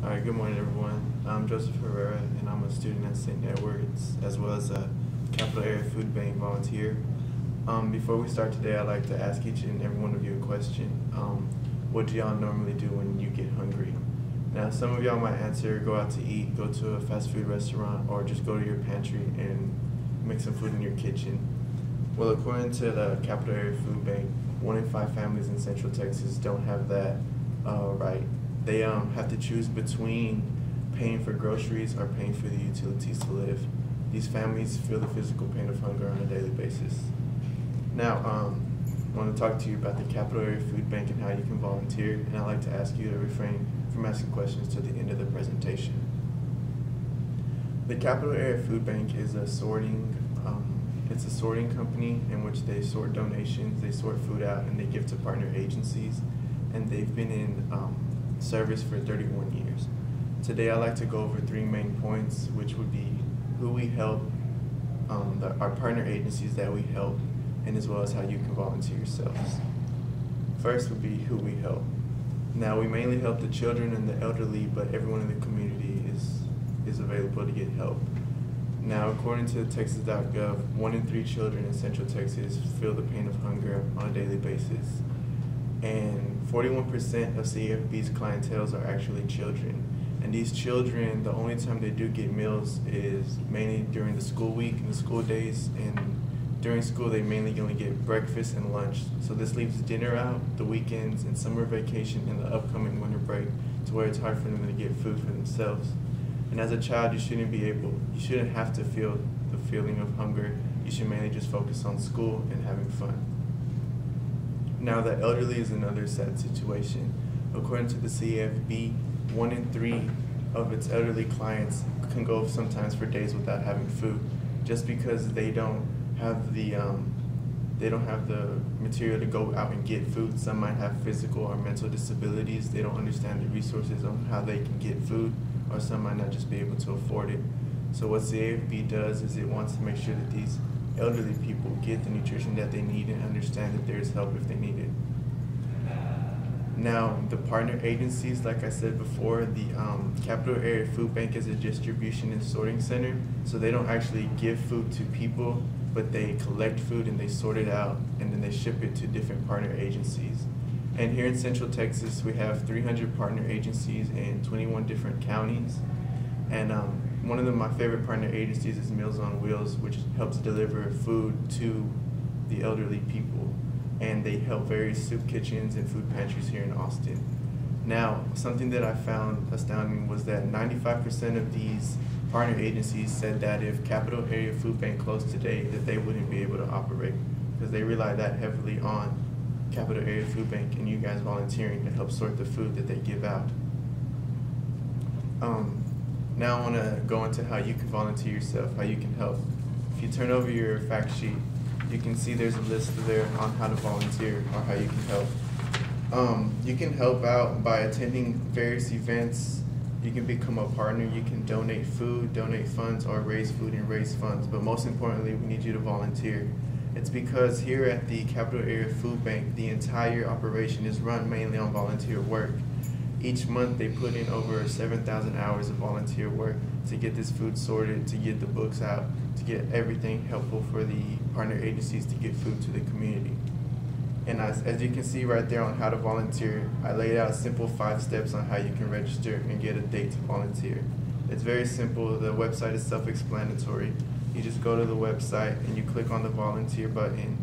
All right, good morning, everyone. I'm Joseph Herrera, and I'm a student at St. Edward's, as well as a Capital Area Food Bank volunteer. Before we start today, I'd like to ask each and every one of you a question. What do y'all normally do when you get hungry? Now, some of y'all might answer, go out to eat, go to a fast food restaurant, or just go to your pantry and make some food in your kitchen. Well, according to the Capital Area Food Bank, 1 in 5 families in Central Texas don't have that right. They have to choose between paying for groceries or paying for the utilities to live. These families feel the physical pain of hunger on a daily basis. Now, I want to talk to you about the Capital Area Food Bank and how you can volunteer, and I'd like to ask you to refrain from asking questions to the end of the presentation. The Capital Area Food Bank is a sorting company in which they sort donations, they sort food out, and they give to partner agencies, and they've been in service for 31 years. Today I'd like to go over 3 main points, which would be who we help, our partner agencies that we help, and as well as how you can volunteer yourselves. First would be who we help. Now, we mainly help the children and the elderly, but everyone in the community is available to get help. Now, according to Texas.gov, 1 in 3 children in Central Texas feel the pain of hunger on a daily basis. And 41% of CAFB's clientele are actually children. And these children, the only time they do get meals is mainly during the school week and the school days. And during school, they mainly only get breakfast and lunch. So this leaves dinner out, the weekends, and summer vacation, and the upcoming winter break, to where it's hard for them to get food for themselves. And as a child, you shouldn't have to feel the feeling of hunger. You should mainly just focus on school and having fun. Now, the elderly is another sad situation. According to the CFB, 1 in 3 of its elderly clients can go sometimes for days without having food, just because they don't have the material to go out and get food. Some might have physical or mental disabilities. They don't understand the resources on how they can get food, or some might not just be able to afford it. So what CAFB does is it wants to make sure that these elderly people get the nutrition that they need and understand that there's help if they need it. Now, the partner agencies, like I said before, the Capital Area Food Bank is a distribution and sorting center, so they don't actually give food to people, but they collect food and they sort it out, and then they ship it to different partner agencies. And here in Central Texas, we have 300 partner agencies in 21 different counties. And one of my favorite partner agencies is Meals on Wheels, which helps deliver food to the elderly people. And they help various soup kitchens and food pantries here in Austin. Now, something that I found astounding was that 95% of these partner agencies said that if Capital Area Food Bank closed today, that they wouldn't be able to operate, because they rely that heavily on Capital Area Food Bank and you guys volunteering to help sort the food that they give out. Now I want to go into how you can volunteer yourself, how you can help. If you turn over your fact sheet, you can see there's a list there on how to volunteer or how you can help. You can help out by attending various events. You can become a partner. You can donate food, donate funds, or raise food and raise funds. But most importantly, we need you to volunteer. It's because here at the Capital Area Food Bank, the entire operation is run mainly on volunteer work. Each month they put in over 7,000 hours of volunteer work to get this food sorted, to get the books out, to get everything helpful for the partner agencies to get food to the community. And as you can see right there on how to volunteer, I laid out simple 5 steps on how you can register and get a date to volunteer. It's very simple. The website is self-explanatory. You just go to the website and you click on the volunteer button.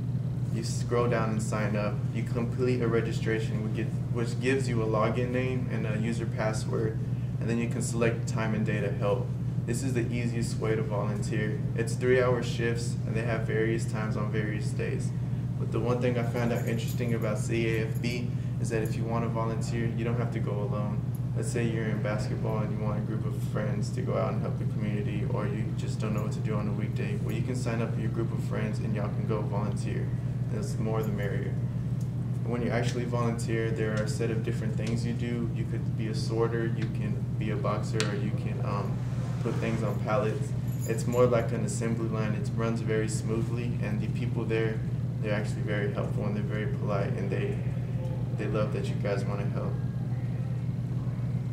You scroll down and sign up. You complete a registration, which gives you a login name and a user password, and then you can select time and day to help. This is the easiest way to volunteer. It's 3-hour shifts, and they have various times on various days. But the one thing I found out interesting about CAFB is that if you want to volunteer, you don't have to go alone. Let's say you're in basketball and you want a group of friends to go out and help the community, or you just don't know what to do on a weekday. Well, you can sign up your group of friends and y'all can go volunteer. The more the merrier. When you actually volunteer, there are a set of different things you do. You could be a sorter, you can be a boxer, or you can put things on pallets. It's more like an assembly line. It runs very smoothly, and the people there, they're actually very helpful and they're very polite, and they love that you guys want to help.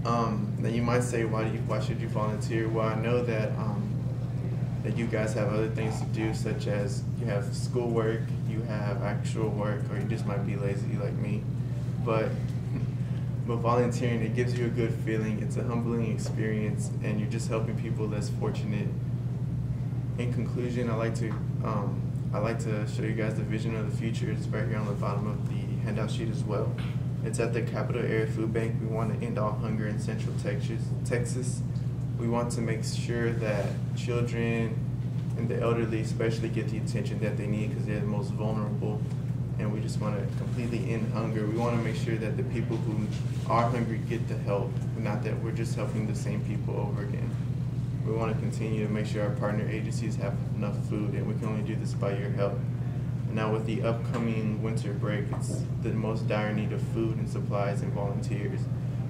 Now you might say, why should you volunteer? Well, I know that that you guys have other things to do, such as you have schoolwork, you have actual work, or you just might be lazy like me. But volunteering, it gives you a good feeling. It's a humbling experience, and you're just helping people less fortunate. In conclusion, I like to show you guys the vision of the future. It's right here on the bottom of the handout sheet as well. It's at the Capital Area Food Bank. We want to end all hunger in Central Texas. We want to make sure that children and the elderly especially get the attention that they need because they're the most vulnerable. And we just want to completely end hunger. We want to make sure that the people who are hungry get the help, not that we're just helping the same people over again. We want to continue to make sure our partner agencies have enough food, and we can only do this by your help. And now with the upcoming winter break, it's the most dire need of food and supplies and volunteers.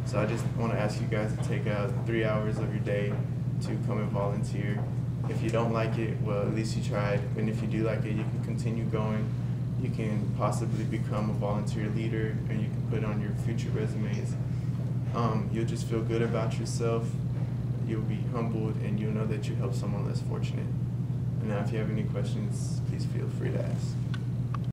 So I just want to ask you guys to take out 3 hours of your day to come and volunteer. If you don't like it, well, at least you tried. And if you do like it, you can continue going. You can possibly become a volunteer leader, and you can put on your future resumes. You'll just feel good about yourself. You'll be humbled, and you'll know that you helped someone less fortunate. And now if you have any questions, please feel free to ask.